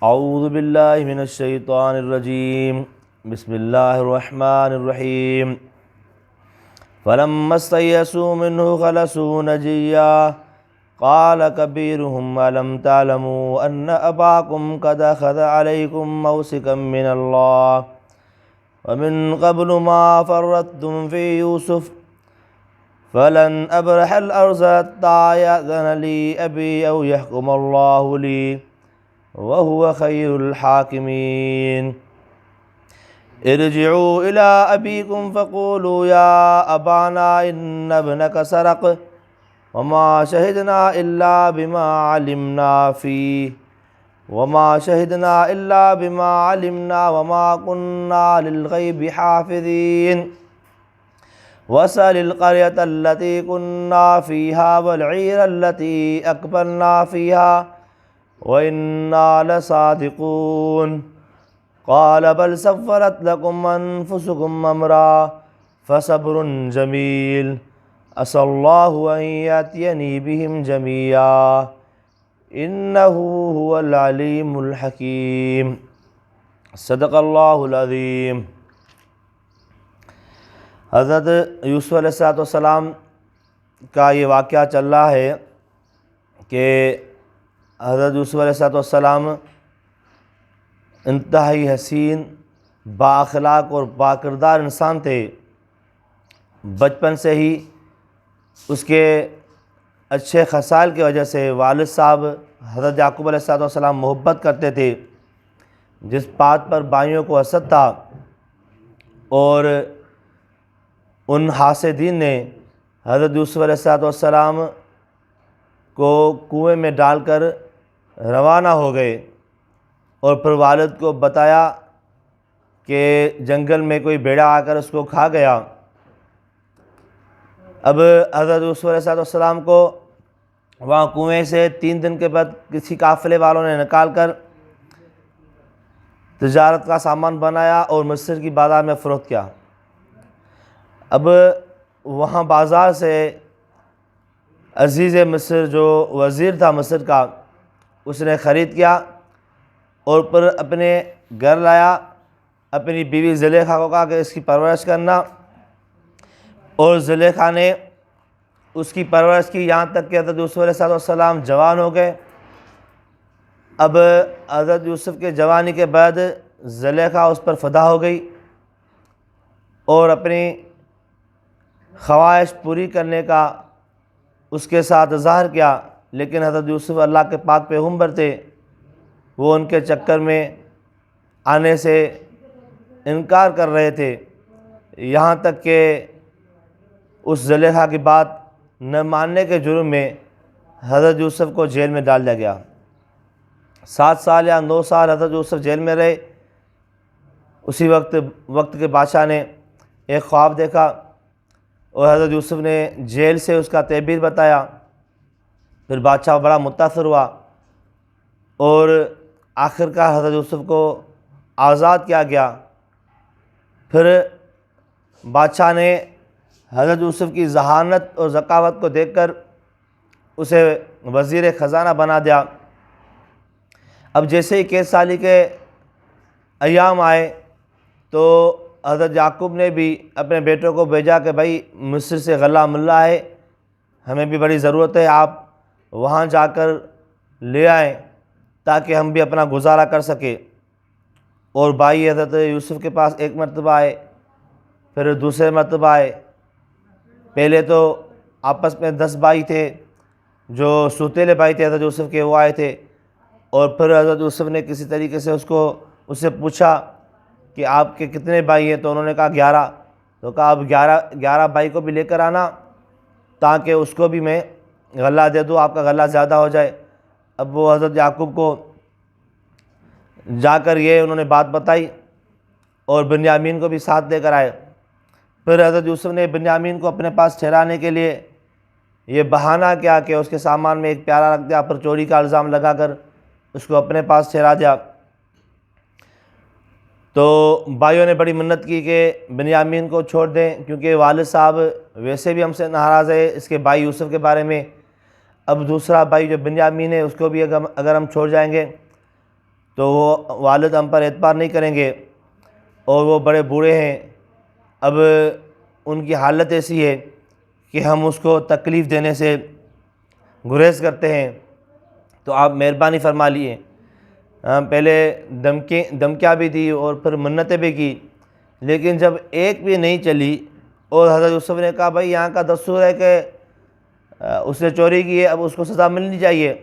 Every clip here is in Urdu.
اعوذ باللہ من الشیطان الرجیم بسم اللہ الرحمن الرحیم فلما استيئسوا منه خلصوا نجيا قال كبيرهم ألم تعلموا أن أباكم قد أخذ عليكم موثقا من الله ومن قبل ما فرطتم في يوسف فلن أبرح الأرض حتى يأذن لي أبي أو يحكم الله لي وهو خير الحاكمين ارجعوا إلى أبيكم فقولوا يا أبانا إن ابنك سرق وما شهدنا إلا بما علمنا وما كنا للغيب حافظين واسأل القرية التي كنا فيها والعير التي أقبلنا فيها وإنا لصادقون قال بل سولت لكم أنفسكم أمرا فصبر جميل عسى الله أن يأتيني بهم جميعا إنه هو العليم الحكيم صدق اللہ العظیم۔ حضرت یوسف علیہ السلام کا یہ واقعہ چل رہا ہے کہ حضرت یوسف علیہ السلام انتہائی حسین، با اخلاق اور با کردار انسان تھے۔ بچپن سے ہی اس کے اچھے خصال کی وجہ سے والد صاحب حضرت یعقوب علیہ السلام محبت کرتے تھے۔ جس بات پر بھائیوں کو حسد تھا اور ان حاسدین نے حضرت یوسف علیہ السلام کو کنویں میں ڈال کر روانہ ہو گئے اور پھر والد کو بتایا کہ جنگل میں کوئی بیڑا آ کر اس کو کھا گیا۔ اب حضرت یوسف علیہ السلام کو وہاں کنویں سے 3 دن کے بعد کسی قافلے والوں نے نکال کر تجارت کا سامان بنایا اور مصر کی بازار میں فروخت کیا۔ اب وہاں بازار سے عزیز مصر جو وزیر تھا مصر کا، اس نے خرید کیا اور پھر اپنے گھر لایا۔ اپنی بیوی زلیخا کو کہا کہ اس کی پرورش کرنا، اور زلیخا نے اس کی پرورش کی یہاں تک کہ حضرت یوسف علیہ السلام جوان ہو گئے۔ اب حضرت یوسف کے جوانی کے بعد زلیخا اس پر فدا ہو گئی اور اپنی خواہش پوری کرنے کا اس کے ساتھ اظہار کیا، لیکن حضرت یوسف اللہ کے پاک پیغمبر تھے، وہ ان کے چکر میں آنے سے انکار کر رہے تھے، یہاں تک کہ اس زلیخا کی بات نہ ماننے کے جرم میں حضرت یوسف کو جیل میں ڈال دیا گیا۔ 7 سال یا 9 سال حضرت یوسف جیل میں رہے۔ اسی وقت کے بادشاہ نے ایک خواب دیکھا اور حضرت یوسف نے جیل سے اس کا تعبیر بتایا۔ پھر بادشاہ بڑا متاثر ہوا اور آخر کار حضرت یوسف کو آزاد کیا گیا۔ پھر بادشاہ نے حضرت یوسف کی ذہانت اور ذکاوت کو دیکھ کر اسے وزیر خزانہ بنا دیا۔ اب جیسے ہی 21 سالی کے ایام آئے تو حضرت یعقوب نے بھی اپنے بیٹوں کو بھیجا کہ بھائی مصر سے غلہ ملا ہے، ہمیں بھی بڑی ضرورت ہے، آپ وہاں جا کر لے آئیں تاکہ ہم بھی اپنا گزارا کر سکیں۔ اور بھائی حضرت یوسف کے پاس ایک مرتبہ آئے، پھر دوسرے مرتبہ آئے۔ پہلے تو آپس میں 10 بھائی تھے، جو سوتیلے بھائی تھے حضرت یوسف کے، وہ آئے تھے، اور پھر حضرت یوسف نے کسی طریقے سے اس سے پوچھا کہ آپ کے کتنے بھائی ہیں، تو انہوں نے کہا 11۔ تو کہا اب 11 بھائی کو بھی لے کر آنا تاکہ اس کو بھی میں غلہ دے دوں، آپ کا غلہ زیادہ ہو جائے۔ اب وہ حضرت یعقوب کو جا کر یہ انہوں نے بات بتائی اور بنیامین کو بھی ساتھ لے کر آئے۔ پھر حضرت یوسف نے بنیامین کو اپنے پاس ٹھہرانے کے لیے یہ بہانہ کیا کہ اس کے سامان میں ایک پیالہ رکھ دیا، پر چوری کا الزام لگا کر اس کو اپنے پاس ٹھہرا دیا۔ تو بھائیوں نے بڑی منت کی کہ بنیامین کو چھوڑ دیں، کیونکہ والد صاحب ویسے بھی ہم سے ناراض ہے اس کے بھائی یوسف کے بارے میں، اب دوسرا بھائی جو بنیامین ہے اس کو بھی اگر ہم چھوڑ جائیں گے تو وہ والد ہم پر اعتبار نہیں کریں گے اور وہ بڑے بوڑھے ہیں، اب ان کی حالت ایسی ہے کہ ہم اس کو تکلیف دینے سے گریز کرتے ہیں، تو آپ مہربانی فرما لیے۔ پہلے دھمکیاں بھی دی اور پھر منتیں بھی کی، لیکن جب ایک بھی نہیں چلی اور حضرت یوسف نے کہا بھائی یہاں کا دستور ہے کہ اس نے چوری کی ہے، اب اس کو سزا ملنی چاہیے،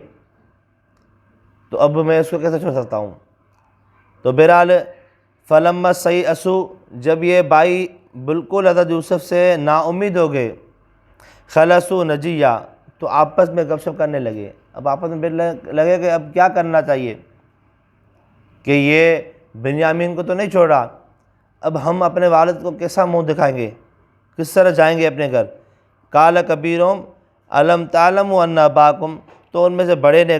تو اب میں اس کو کیسے چھوڑ سکتا ہوں؟ تو بہرحال فلما سیئسو، جب یہ بھائی بالکل حضرت یوسف سے نا امید ہو گئے، خلصوا نجیہ، تو آپس میں گپ شپ کرنے لگے۔ اب آپس میں لگے کہ اب کیا کرنا چاہیے کہ یہ بنیامین کو تو نہیں چھوڑا، اب ہم اپنے والد کو کیسا منہ دکھائیں گے، کس طرح جائیں گے اپنے گھر؟ قال کبیرہم الم تعلموا ان اباکم، تو ان میں سے بڑے نے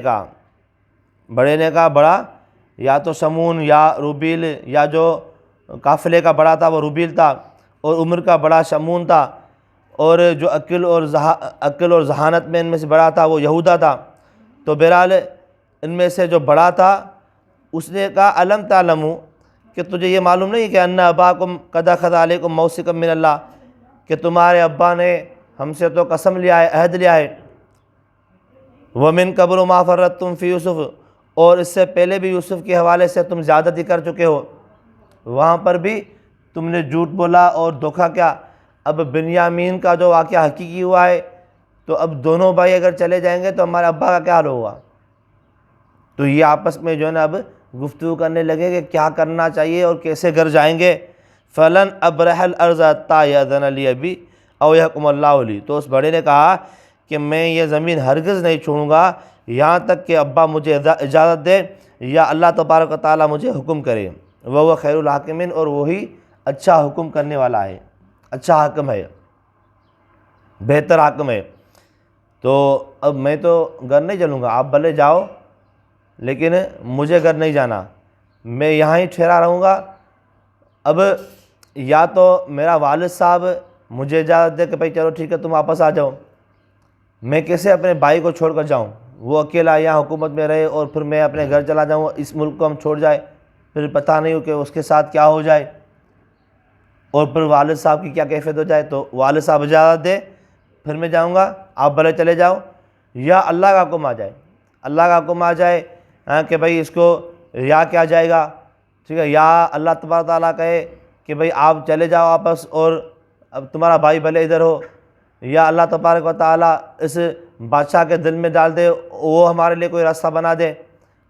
کہا بڑا یا تو شمون یا روبیل، یا جو قافلے کا بڑا تھا وہ روبیل تھا، اور عمر کا بڑا شمون تھا، اور جو عقل اور ذہانت میں ان میں سے بڑا تھا وہ یہودا تھا۔ تو بہرحال ان میں سے جو بڑا تھا اس نے کہا الم تعلموا، کہ تجھے یہ معلوم نہیں کہ ان اباکم قد اخذ علیکم موثقا من اللہ، کہ تمہارے ابا نے ہم سے تو قسم لیا ہے، عہد لیا ہے، ومن قبل ما فرطتم فی یوسف، اور اس سے پہلے بھی یوسف کے حوالے سے تم زیادتی کر چکے ہو، وہاں پر بھی تم نے جھوٹ بولا اور دھوکہ کیا۔ اب بنیامین کا جو واقعہ حقیقی ہوا ہے، تو اب دونوں بھائی اگر چلے جائیں گے تو ہمارے ابا کا کیا حال ہوگا؟ تو یہ آپس میں جو ہے نا اب گفتگو کرنے لگے کہ کیا کرنا چاہیے اور کیسے گھر جائیں گے۔ فلن ابرح الارض حتی یأذن لی ابی او یحکم اللہ لی، تو اس بڑے نے کہا کہ میں یہ زمین ہرگز نہیں چھوڑوں گا یہاں تک کہ ابا مجھے اجازت دے یا اللہ تبارک و تعالیٰ مجھے حکم کرے، وہ خیر الحاکمین، اور وہی اچھا حکم کرنے والا ہے، اچھا حاکم ہے، بہتر حاکم ہے۔ تو اب میں تو گھر نہیں چلوں گا، آپ بھلے جاؤ لیکن مجھے گھر نہیں جانا، میں یہاں ہی ٹھہرا رہوں گا۔ اب یا تو میرا والد صاحب مجھے اجازت دے کہ بھائی چلو ٹھیک ہے تم واپس آ جاؤ، میں کیسے اپنے بھائی کو چھوڑ کر جاؤں؟ وہ اکیلا یہاں حکومت میں رہے اور پھر میں اپنے گھر چلا جاؤں، اس ملک کو ہم چھوڑ جائے، پھر پتہ نہیں ہو کہ اس کے ساتھ کیا ہو جائے، اور پھر والد صاحب کی کیا کیفیت ہو جائے۔ تو والد صاحب اجازت دے پھر میں جاؤں گا، آپ بھلے چلے جاؤ، یا اللہ کا حکم آ جائے، اللہ کا حکم آ جائے کہ بھائی اس کو رہا کیا جائے گا، ٹھیک ہے، یا اللہ تبارک تعالیٰ کہے کہ بھئی آپ چلے جاؤ واپس اور اب تمہارا بھائی بھلے ادھر ہو، یا اللہ تبارک و تعالیٰ اس بادشاہ کے دل میں ڈال دے، وہ ہمارے لیے کوئی راستہ بنا دے،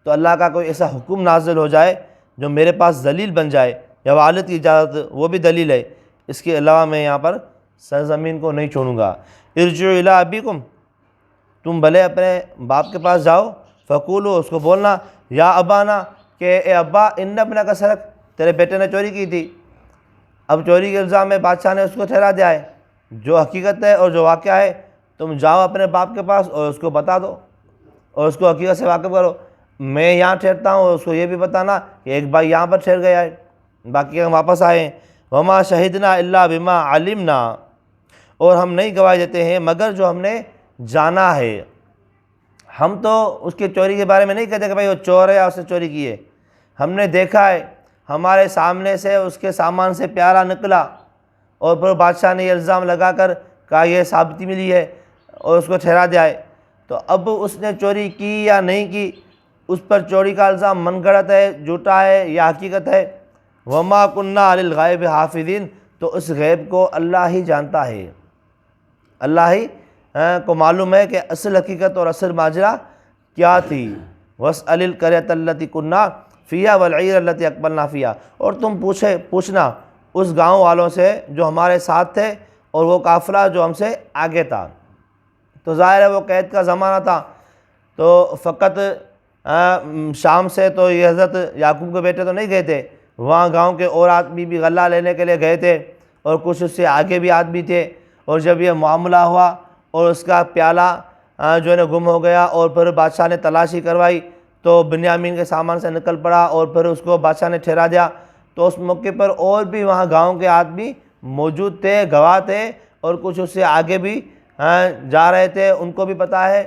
تو اللہ کا کوئی ایسا حکم نازل ہو جائے جو میرے پاس دلیل بن جائے، یا والد کی اجازت وہ بھی دلیل ہے، اس کے علاوہ میں یہاں پر سرزمین کو نہیں چھوڑوں گا۔ ارجعوا الی ابیکم، تم بھلے اپنے باپ کے پاس جاؤ، فقولوا، اس کو بولنا، یا ابانا، کہ اے ابا ان ابنک سرق، تیرے بیٹے نے چوری کی تھی۔ اب چوری کے الزام میں بادشاہ نے اس کو ٹھہرا دیا ہے، جو حقیقت ہے اور جو واقعہ ہے تم جاؤ اپنے باپ کے پاس اور اس کو بتا دو اور اس کو حقیقت سے واقف کرو، میں یہاں ٹھہرتا ہوں، اور اس کو یہ بھی بتانا کہ ایک بھائی یہاں پر ٹھہر گیا ہے، باقی ہم واپس آئے ہیں۔ وما شہدنا الا بما علمنا، اور ہم نہیں گواہی دیتے ہیں مگر جو ہم نے جانا ہے۔ ہم تو اس کی چوری کے بارے میں نہیں کہتے کہ بھائی وہ چور ہے یا اس نے چوری کی ہے، ہم نے دیکھا ہے، ہمارے سامنے سے اس کے سامان سے پیالہ نکلا، اور پھر بادشاہ نے یہ الزام لگا کر کہا یہ ثابتی ملی ہے اور اس کو ٹھہرا دیا ہے۔ تو اب اس نے چوری کی یا نہیں کی، اس پر چوری کا الزام من گھڑت ہے، جھوٹا ہے یا حقیقت ہے۔ وما كنا علی الغیب حافظین، تو اس غیب کو اللہ ہی جانتا ہے، اللہ ہی کو معلوم ہے کہ اصل حقیقت اور اصل ماجرا کیا تھی۔ واسأل القرية التي كنا فيها والعير التي اقبلنا فيها، اور تم پوچھنا اس گاؤں والوں سے جو ہمارے ساتھ تھے اور وہ قافلہ جو ہم سے آگے تھا۔ تو ظاہر ہے وہ قید کا زمانہ تھا، تو فقط شام سے تو یہ حضرت یعقوب کے بیٹے تو نہیں گئے تھے، وہاں گاؤں کے اور آدمی بھی غلہ لینے کے لیے گئے تھے، اور کچھ اس سے آگے بھی آدمی تھے، اور جب یہ معاملہ ہوا اور اس کا پیالہ جو ہے نا گم ہو گیا، اور پھر بادشاہ نے تلاشی کروائی تو بنیامین کے سامان سے نکل پڑا، اور پھر اس کو بادشاہ نے ٹھہرا دیا، تو اس موقع پر اور بھی وہاں گاؤں کے آدمی موجود تھے، گواہ تھے، اور کچھ اس سے آگے بھی جا رہے تھے، ان کو بھی پتہ ہے۔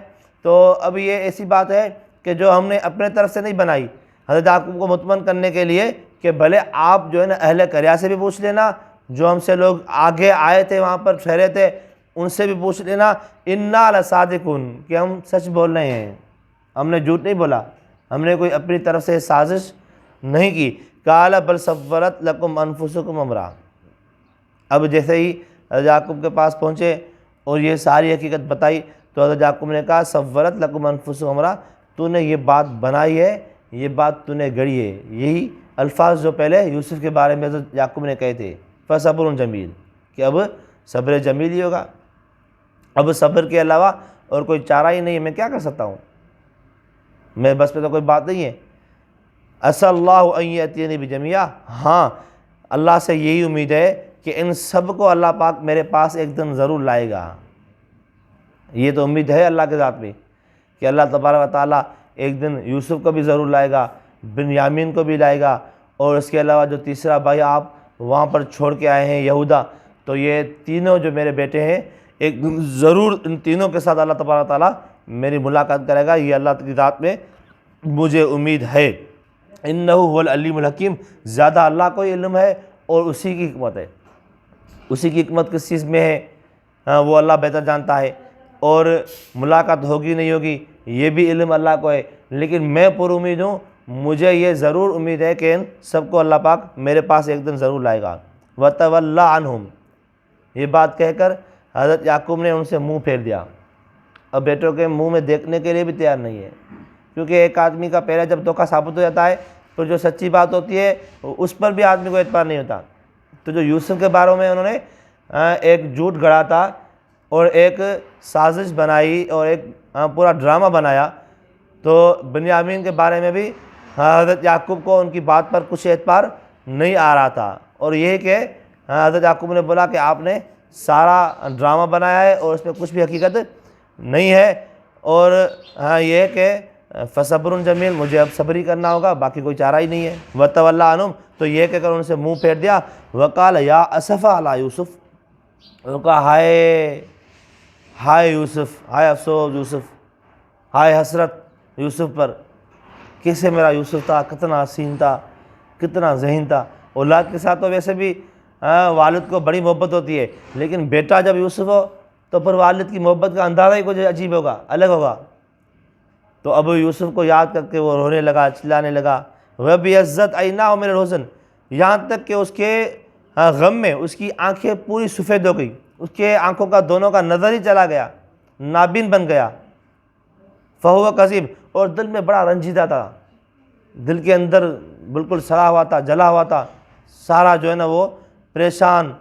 تو اب یہ ایسی بات ہے کہ جو ہم نے اپنے طرف سے نہیں بنائی، حضرت یعقوب کو مطمئن کرنے کے لیے کہ بھلے آپ جو ہے نا اہل قریہ سے بھی پوچھ لینا، جو ہم سے لوگ آگے آئے تھے وہاں پر ٹھہرے تھے ان سے بھی پوچھ لینا، انا لصادقون، کہ ہم سچ بول رہے ہیں، ہم نے جھوٹ نہیں بولا، ہم نے کوئی اپنی طرف سے سازش نہیں کی۔ قال بل سولت لکم انفسکم امرا، اب جیسے ہی حضرت یعقوب کے پاس پہنچے اور یہ ساری حقیقت بتائی تو حضرت یعقوب نے کہا سولت لکم انفسکم امرا، تو نے یہ بات بنائی ہے، یہ بات تو نے گڑھی ہے۔ یہی الفاظ جو پہلے یوسف کے بارے میں حضرت یعقوب نے کہے تھے، فصبر جمیل، کہ اب صبر جمیل ہی ہوگا، اب صبر کے علاوہ اور کوئی چارہ ہی نہیں ہے، میں کیا کر سکتا ہوں، میں بس پہ تو کوئی بات نہیں ہے۔ عسى اللہ ان یأتینی بجمیعہ، ہاں اللہ سے یہی امید ہے کہ ان سب کو اللہ پاک میرے پاس ایک دن ضرور لائے گا۔ یہ تو امید ہے اللہ کے ذات میں کہ اللہ تبارک و تعالیٰ ایک دن یوسف کو بھی ضرور لائے گا، بنیامین کو بھی لائے گا، اور اس کے علاوہ جو تیسرا بھائی آپ وہاں پر چھوڑ کے آئے ہیں یہودا، تو یہ تینوں جو میرے بیٹے ہیں ایک دن ضرور ان تینوں کے ساتھ اللہ تبارک و تعالیٰ میری ملاقات کرے گا، یہ اللہ کی ذات میں مجھے امید ہے۔ انہ هو العلیم الحکیم، زیادہ اللہ کو ہی علم ہے اور اسی کی حکمت ہے، اسی کی حکمت کس چیز میں ہے وہ اللہ بہتر جانتا ہے، اور ملاقات ہوگی نہیں ہوگی یہ بھی علم اللہ کو ہے، لیکن میں پر امید ہوں، مجھے یہ ضرور امید ہے کہ ان سب کو اللہ پاک میرے پاس ایک دن ضرور لائے گا۔ وَتَوَلَّ عَنْهُمْ، یہ بات کہہ کر حضرت یعقوب نے ان سے منہ پھیر دیا، اب بیٹوں کے منہ میں دیکھنے کے لیے بھی تیار نہیں ہے، کیونکہ ایک آدمی کا پہلا جب دھوکہ ثابت ہو جاتا ہے تو جو سچی بات ہوتی ہے اس پر بھی آدمی کو اعتبار نہیں ہوتا۔ تو جو یوسف کے بارے میں انہوں نے ایک جھوٹ گڑھا تھا اور ایک سازش بنائی اور ایک پورا ڈرامہ بنایا، تو بنیامین کے بارے میں بھی حضرت یعقوب کو ان کی بات پر کچھ اعتبار نہیں آ رہا تھا، اور یہ کہ حضرت یعقوب نے بولا کہ آپ نے سارا ڈرامہ بنایا ہے اور اس میں کچھ بھی حقیقت نہیں ہے، اور یہ کہ فصبر جمیل، مجھے اب صبر ہی کرنا ہوگا، باقی کوئی چارہ ہی نہیں ہے۔ وَتَوَلَّ عَنْهُمْ، تو یہ کہہ کر ان سے منہ پھیر دیا۔ وَقَالَ يَا أَسَفَ عَلَى یوسف، انہوں نے کہا ہائے یوسف، ہائے افسوس یوسف، ہائے حسرت یوسف پر، کیسے میرا یوسف تھا، کتنا حسین تھا، کتنا ذہین تھا۔ اولاد کے ساتھ تو ویسے بھی والد کو بڑی محبت ہوتی ہے، لیکن بیٹا جب یوسف ہو تو پھر والد کی محبت کا اندازہ ہی کچھ عجیب ہوگا، الگ ہوگا۔ تو اب یوسف کو یاد کر کے وہ رونے لگا، چلانے لگا۔ وَبِيَضَّتْ عَيْنَاهُ مِنَ الْحُزْنِ، یہاں تک کہ اس کے غم میں اس کی آنکھیں پوری سفید ہو گئی، اس کے آنکھوں کا دونوں کا نظر ہی چلا گیا، نابین بن گیا۔ فَهُوَ كَظِيمٌ، اور دل میں بڑا رنجیدہ تھا، دل کے اندر بالکل سڑا ہوا تھا، جلا ہوا تھا، سارا جو ہے نا وہ پریشان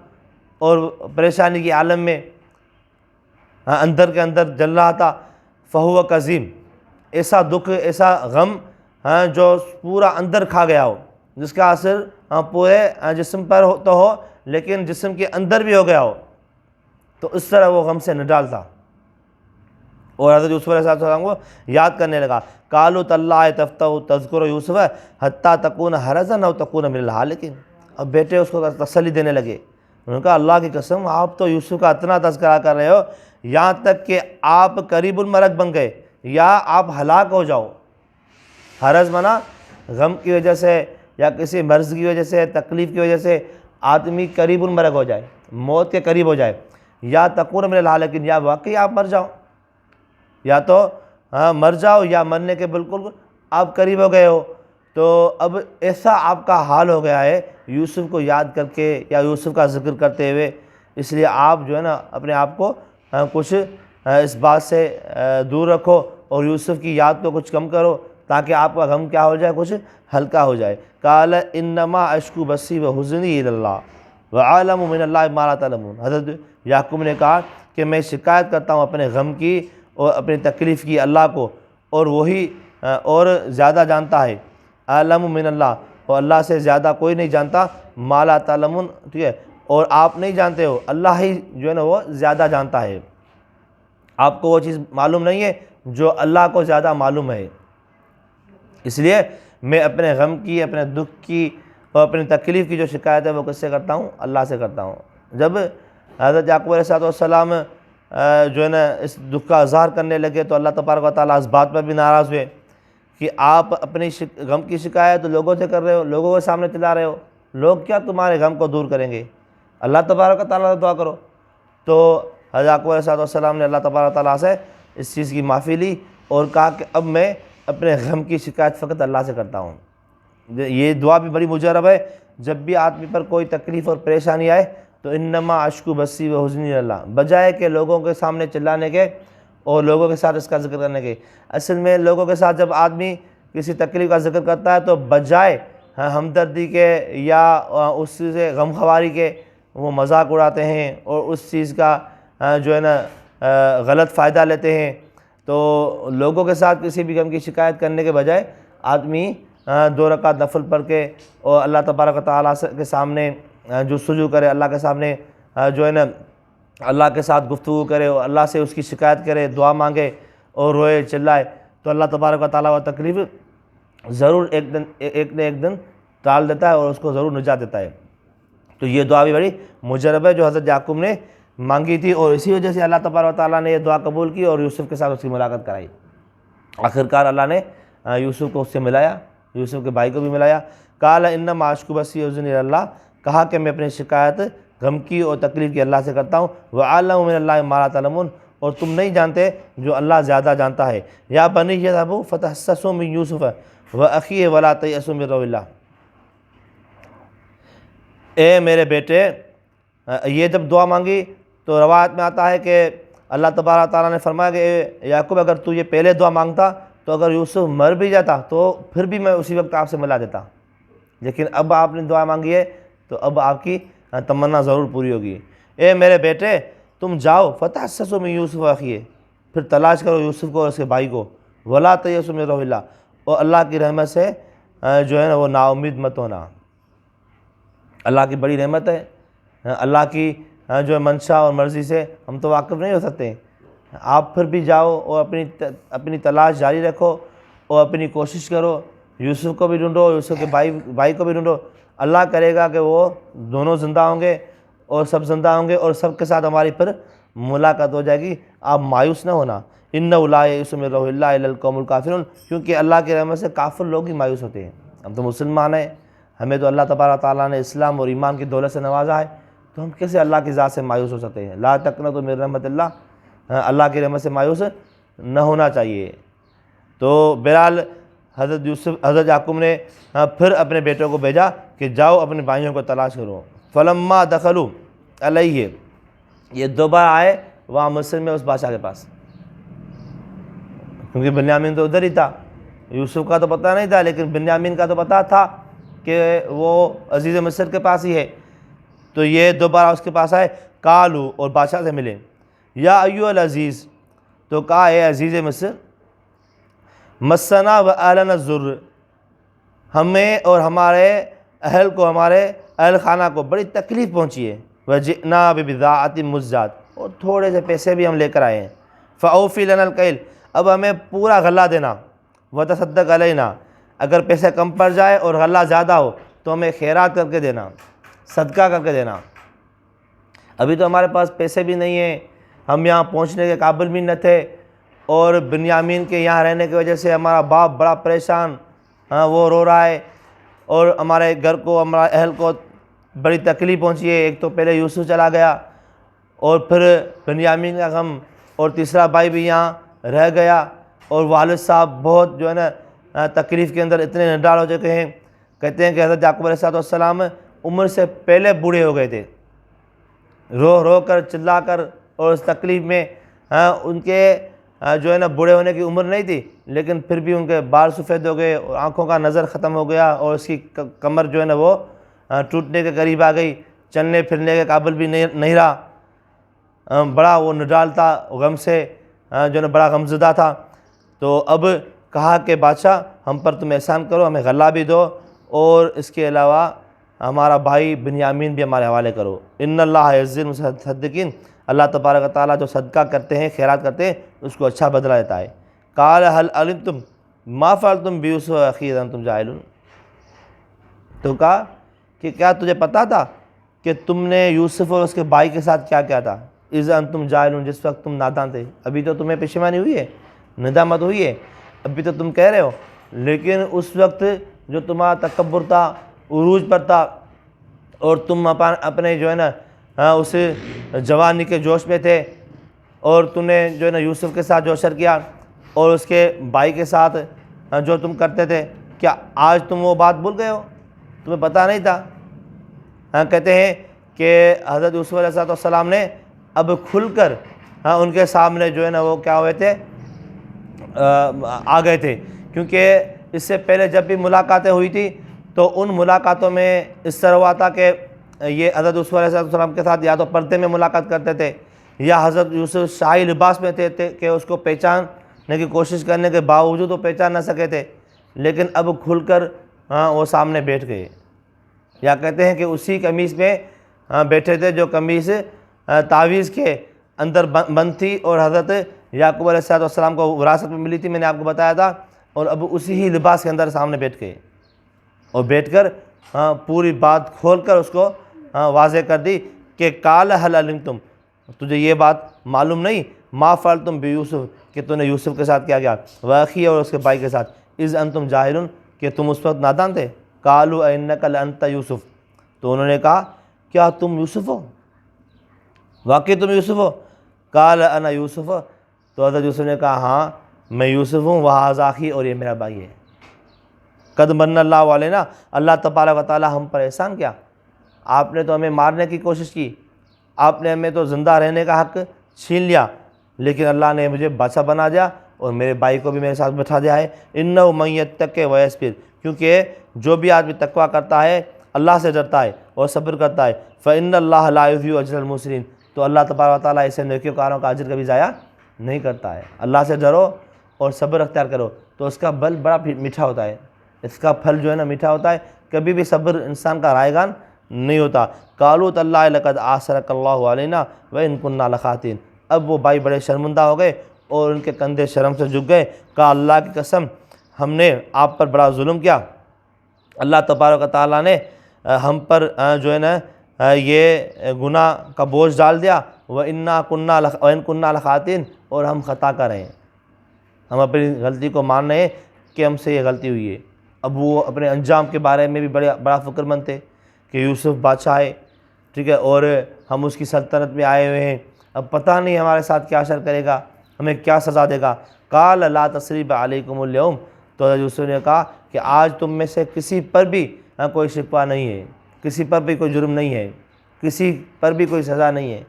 اور پریشانی کے عالم میں اندر کے اندر جل رہا تھا۔ فَهُوَ كَظِيمٌ، ایسا دکھ، ایسا غم جو پورا اندر کھا گیا ہو، جس کا اثر پورے جسم پر تو ہو لیکن جسم کے اندر بھی ہو گیا ہو، تو اس طرح وہ غم سے نڈال تھا۔ اور حضرت یوسف علیہ السلام کو یاد کرنے لگا۔ قالوا تاللہ تفتح تذکر یوسف حتی تکون حرزا او تکون من الہالکین، اب بیٹے اس کو تسلی دینے لگے، انہوں نے کہا اللہ کی قسم آپ تو یوسف کا اتنا تذکرہ کر رہے ہو یہاں تک کہ آپ قریب المرگ بن گئے یا آپ ہلاک ہو جاؤ۔ حرز منا غم کی وجہ سے یا کسی مرض کی وجہ سے، تکلیف کی وجہ سے آدمی قریب المرگ ہو جائے، موت کے قریب ہو جائے، یا تکون من الہالکین، یا واقعی آپ مر جاؤ، یا تو مر جاؤ یا مرنے کے بالکل آپ قریب ہو گئے ہو۔ تو اب ایسا آپ کا حال ہو گیا ہے یوسف کو یاد کر کے یا یوسف کا ذکر کرتے ہوئے، اس لیے آپ جو ہے نا اپنے آپ کو کچھ اس بات سے دور رکھو اور یوسف کی یاد کو کچھ کم کرو تاکہ آپ کا غم کیا ہو جائے، کچھ ہلکا ہو جائے۔ قال انما اشکو بثی وحزنی الی اللہ وعلم من اللہ ما لا تعلمون، حضرت یعقوب نے کہا کہ میں شکایت کرتا ہوں اپنے غم کی اور اپنی تکلیف کی اللہ کو، اور وہی اور زیادہ جانتا ہے، عالم من اللہ، اور اللہ سے زیادہ کوئی نہیں جانتا، ما لا تعلمون، ٹھیک ہے، اور آپ نہیں جانتے ہو، اللہ ہی جو ہے نا وہ زیادہ جانتا ہے، آپ کو وہ چیز معلوم نہیں ہے جو اللہ کو زیادہ معلوم ہے۔ اس لیے میں اپنے غم کی، اپنے دکھ کی اور اپنی تکلیف کی جو شکایت ہے وہ کس سے کرتا ہوں؟ اللہ سے کرتا ہوں۔ جب حضرت یعقوب علیہ السلام جو ہے نا اس دکھ کا اظہار کرنے لگے تو اللہ تبارک و تعالیٰ اس بات پر بھی ناراض ہوئے کہ آپ اپنی غم کی شکایت لوگوں سے کر رہے ہو، لوگوں کے سامنے چلا رہے ہو، لوگ کیا تمہارے غم کو دور کریں گے؟ اللہ تبارک و تعالیٰ سے دعا کرو۔ تو حضرت یعقوب علیہ السلام نے اللہ تبارک و تعالیٰ سے اس چیز کی معافی لی اور کہا کہ اب میں اپنے غم کی شکایت فقط اللہ سے کرتا ہوں۔ یہ دعا بھی بڑی مجرب ہے، جب بھی آدمی پر کوئی تکلیف اور پریشانی آئے تو انما اشکو بسی و حزنی اللہ، بجائے کہ لوگوں کے سامنے چلانے کے اور لوگوں کے ساتھ اس کا ذکر کرنے کے۔ اصل میں لوگوں کے ساتھ جب آدمی کسی تکلیف کا ذکر کرتا ہے تو بجائے ہمدردی کے یا اس سے غم خواری کے وہ مذاق اڑاتے ہیں اور اس چیز کا جو ہے نا غلط فائدہ لیتے ہیں۔ تو لوگوں کے ساتھ کسی بھی غم کی شکایت کرنے کے بجائے آدمی 2 رکعت نفل پڑھ کے اور اللہ تبارک و تعالیٰ کے سامنے جستجو کرے، اللہ کے سامنے جو ہے نا اللہ کے ساتھ گفتگو کرے اور اللہ سے اس کی شکایت کرے، دعا مانگے اور روئے چلائے، تو اللہ تبارک و تعالیٰ وہ تکلیف ضرور ایک نہ ایک دن ٹال دیتا ہے اور اس کو ضرور نجات دیتا ہے۔ تو یہ دعا بھی بڑی مجرب ہے جو حضرت یعقوب نے مانگی تھی، اور اسی وجہ سے اللہ تبارک و تعالیٰ نے یہ دعا قبول کی اور یوسف کے ساتھ اس کی ملاقات کرائی۔ آخرکار اللہ نے یوسف کو اس سے ملایا، یوسف کے بھائی کو بھی ملایا۔ قال انما اشکو بثی وحزنی اللہ، کہا کہ میں اپنی شکایت غم کی اور تکلیف کی اللہ سے کرتا ہوں۔ وَأَعْلَمُ مِنَ اللَّهِ مَا لَا تَعْلَمُونَ، اور تم نہیں جانتے جو اللہ زیادہ جانتا ہے۔ یا بنی اذهبوا فتحسسوا من یوسف وأخیہ ولا تیأسوا من روح اللہ، اے میرے بیٹے، یہ جب دعا مانگی تو روایت میں آتا ہے کہ اللہ تبارک تعالیٰ نے فرمایا کہ اے یعقوب اگر تو یہ پہلے دعا مانگتا تو اگر یوسف مر بھی جاتا تو پھر بھی میں اسی وقت آپ سے ملا دیتا، لیکن اب آپ نے دعا مانگی ہے تو اب آپ کی تمنا ضرور پوری ہوگی۔ اے میرے بیٹے تم جاؤ فتحسسوا من یوسف واخیہ، پھر تلاش کرو یوسف کو اور اس کے بھائی کو، ولا تیأسوا من روح اللہ، اور اللہ کی رحمت سے جو ہے نا وہ نا امید مت ہونا۔ اللہ کی بڑی رحمت ہے، اللہ کی جو ہے منشا اور مرضی سے ہم تو واقف نہیں ہو سکتے۔ آپ پھر بھی جاؤ اور اپنی تلاش جاری رکھو اور اپنی کوشش کرو، یوسف کو بھی ڈھونڈو، یوسف کے بھائی کو بھی ڈھونڈو۔ اللہ کرے گا کہ وہ دونوں زندہ ہوں گے اور سب زندہ ہوں گے اور سب کے ساتھ ہماری پھر ملاقات ہو جائے گی۔ آپ مایوس نہ ہونا، اِنَّهُ لَا يَئِسُ مِن رَوْحِ اللَّهِ إِلَّا الْقَوْمُ الْكَافِرُونَ، کیونکہ اللہ کی رحمت سے کافر لوگ ہی مایوس ہوتے ہیں۔ ہم تو مسلمان ہیں، ہمیں تو اللہ تبارک تعالیٰ نے اسلام اور ایمان کی دولت سے نوازا ہے، تو ہم کیسے اللہ کی ذات سے مایوس ہو سکتے ہیں؟ لا تقنطوا من رحمت اللہ، اللہ کی رحمت سے مایوس نہ ہونا چاہیے۔ تو بہرحال حضرت یعقوب نے پھر اپنے بیٹوں کو بھیجا کہ جاؤ اپنے بھائیوں کو تلاش کرو۔ فلما دخلوا علیہ، یہ دوبارہ آئے وہاں مصر میں اس بادشاہ کے پاس، کیونکہ بنیامین تو ادھر ہی تھا، یوسف کا تو پتہ نہیں تھا لیکن بنیامین کا تو پتہ تھا کہ وہ عزیز مصر کے پاس ہی ہے۔ تو یہ دوبارہ اس کے پاس آئے، قالوا، اور بادشاہ سے ملے، یا ایھا العزیز، تو کہا اے عزیز مصر، مسنا و اہلنا الضر، ہمیں اور ہمارے اہل کو، ہمارے اہل خانہ کو بڑی تکلیف پہنچی ہے، وجئنا ببضاعۃ مزجاۃ، اور تھوڑے سے پیسے بھی ہم لے کر آئے ہیں، فاوفی لنا الکیل، اب ہمیں پورا غلہ دینا، وتصدق علینا، اگر پیسے کم پڑ جائے اور غلہ زیادہ ہو تو ہمیں خیرات کر کے دینا، صدقہ کر کے دینا۔ ابھی تو ہمارے پاس پیسے بھی نہیں ہیں، ہم یہاں پہنچنے کے قابل بھی نہ تھے، اور بنیامین کے یہاں رہنے کی وجہ سے ہمارا باپ بڑا پریشان، وہ رو رہا ہے، اور ہمارے گھر کو، ہمارے اہل کو بڑی تکلیف پہنچی ہے۔ ایک تو پہلے یوسف چلا گیا اور پھر بنیامین کا غم، اور تیسرا بھائی بھی یہاں رہ گیا، اور والد صاحب بہت جو ہے نا تکلیف کے اندر اتنے نڈال ہو چکے ہیں۔ کہتے ہیں کہ حضرت یعقوب علیہ السلام عمر سے پہلے بوڑھے ہو گئے تھے، رو رو کر چلا کر، اور اس تکلیف میں ان کے جو ہے نا بوڑھے ہونے کی عمر نہیں تھی، لیکن پھر بھی ان کے بال سفید ہو گئے اور آنکھوں کا نظر ختم ہو گیا، اور اس کی کمر جو ہے نا وہ ٹوٹنے کے قریب آ گئی، چلنے پھرنے کے قابل بھی نہیں رہا، بڑا وہ نڈال تھا غم سے، جو ہے نا بڑا غمزدہ تھا۔ تو اب کہا کہ بادشاہ ہم پر تم احسان کرو، ہمیں غلہ بھی دو، اور اس کے علاوہ ہمارا بھائی بنیامین بھی ہمارے حوالے کرو۔ ان اللہ یجزی المتصدقین، اللہ تبارک و تعالیٰ جو صدقہ کرتے ہیں، خیرات کرتے ہیں، اس کو اچھا بدلہ دیتا ہے۔ قال هل علمتم ما فعلتم بیوسف واخیہ انتم جاہلون، تو کہا کہ کیا تجھے پتا تھا کہ تم نے یوسف اور اس کے بھائی کے ساتھ کیا کیا تھا؟ اذ انتم جاہلون، جس وقت تم نادان تھے۔ ابھی تو تمہیں پشیمانی ہوئی ہے، ندامت ہوئی ہے، ابھی تو تم کہہ رہے ہو لیکن اس وقت جو تمہارا تکبر تھا عروج پر تھا اور تم اپنے جو ہے نا اس جوانی کے جوش میں تھے اور تم نے جو ہے نا یوسف کے ساتھ جو اشر کیا اور اس کے بھائی کے ساتھ جو تم کرتے تھے، کیا آج تم وہ بات بھول گئے ہو؟ تمہیں پتہ نہیں تھا؟ کہتے ہیں کہ حضرت یوسف علیہ السلام نے اب کھل کر ان کے سامنے جو ہے نا وہ کیا ہوئے تھے، آ گئے تھے، کیونکہ اس سے پہلے جب بھی ملاقاتیں ہوئی تھی تو ان ملاقاتوں میں اس طرح ہوا تھا کہ یہ حضرت یوسف علیہ السلام کے ساتھ یا تو پردے میں ملاقات کرتے تھے یا حضرت یوسف شاہی لباس میں تھے کہ اس کو پہچاننے کی کوشش کرنے کے باوجود وہ پہچان نہ سکے تھے، لیکن اب کھل کر وہ سامنے بیٹھ گئے، یا کہتے ہیں کہ اسی قمیص میں بیٹھے تھے جو قمیص تعویذ کے اندر بند تھی اور حضرت یعقوب علیہ السلام کو وراثت میں ملی تھی، میں نے آپ کو بتایا تھا، اور اب اسی ہی لباس کے اندر سامنے بیٹھ گئے اور بیٹھ کر پوری بات کھول کر اس کو واضح کر دی کہ قال هل علمتم، تجھے یہ بات معلوم نہیں، ما فعلتم بیوسف، کہ تو نے یوسف کے ساتھ کیا گیا، واخی اور اس کے بھائی کے ساتھ، اذ انتم جاہلون، کہ تم اس وقت نادان تھے، قالوا انک لانت یوسف، تو انہوں نے کہا کیا تم یوسف ہو، واقعی تم یوسف ہو، قال انا یوسف، تو حضرت یوسف نے کہا ہاں میں یوسف ہوں، وہذا اخی، اور یہ میرا بھائی ہے، قد من اللہ علینا، اللہ تبارک و تعالی ہم پر احسان کیا، آپ نے تو ہمیں مارنے کی کوشش کی، آپ نے ہمیں تو زندہ رہنے کا حق چھین لیا، لیکن اللہ نے مجھے بادشاہ بنا دیا اور میرے بھائی کو بھی میرے ساتھ بٹھا دیا ہے، انہ من یتق ویصبر، کیونکہ جو بھی آدمی تقویٰ کرتا ہے، اللہ سے ڈرتا ہے اور صبر کرتا ہے، فإن اللہ لا یضیع اجر المحسنین، تو اللہ تبارک و تعالیٰ ایسے نیکوکاروں کا اجر کبھی ضائع نہیں کرتا ہے۔ اللہ سے ڈرو اور صبر اختیار کرو تو اس کا بل بڑا میٹھا ہوتا ہے، اس کا پھل جو ہے نا میٹھا ہوتا ہے، کبھی بھی صبر انسان کا رائگان نہیں ہوتا۔ قالوا تاللہ لقد آثرک اللہ علینا وإن کنا لخاطئین، اب وہ بھائی بڑے شرمندہ ہو گئے اور ان کے کندھے شرم سے جھک گئے، کہا اللہ کی قسم ہم نے آپ پر بڑا ظلم کیا، اللہ تبارک و تعالیٰ نے ہم پر جو ہے نا یہ گناہ کا بوجھ ڈال دیا، وَإِن كُنَّا لَخَاطِئِينَ، اور ہم خطا کر رہے ہیں، ہم اپنی غلطی کو مان رہے ہیں کہ ہم سے یہ غلطی ہوئی ہے۔ اب وہ اپنے انجام کے بارے میں بھی بڑا فکر مند تھے کہ یوسف بادشاہ ہے، ٹھیک ہے، اور ہم اس کی سلطنت میں آئے ہوئے ہیں، اب پتہ نہیں ہمارے ساتھ کیا شر کرے گا، ہمیں کیا سزا دے گا۔ قال لا تثریب علیکم اليوم، تو حضرت یوسف نے کہا کہ آج تم میں سے کسی پر بھی کوئی شکوہ نہیں ہے، کسی پر بھی کوئی جرم نہیں ہے، کسی پر بھی کوئی سزا نہیں ہے۔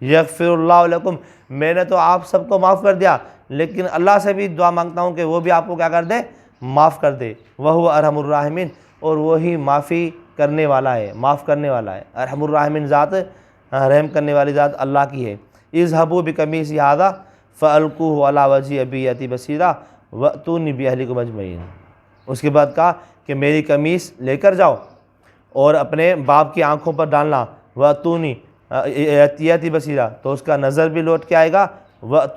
یغفر اللہ لکم، میں نے تو آپ سب کو معاف کر دیا، لیکن اللہ سے بھی دعا مانگتا ہوں کہ وہ بھی آپ کو کیا کر دے، معاف کر دے، وہو ارحم الراحمین، اور وہی معافی کرنے والا ہے، معاف کرنے والا ہے۔ ارحم الراحمین ذات، رحم کرنے والی ذات اللہ کی ہے۔ اذهبوا بقمیصی ھذا فالقوه علی وجہ ابی یأتی بصیرا واتونی باہلکم اجمعین، اس کے بعد کہا کہ میری قمیص لے کر جاؤ اور اپنے باپ کی آنکھوں پر ڈالنا، واتونی یأتی بصیرا، تو اس کا نظر بھی لوٹ کے آئے گا،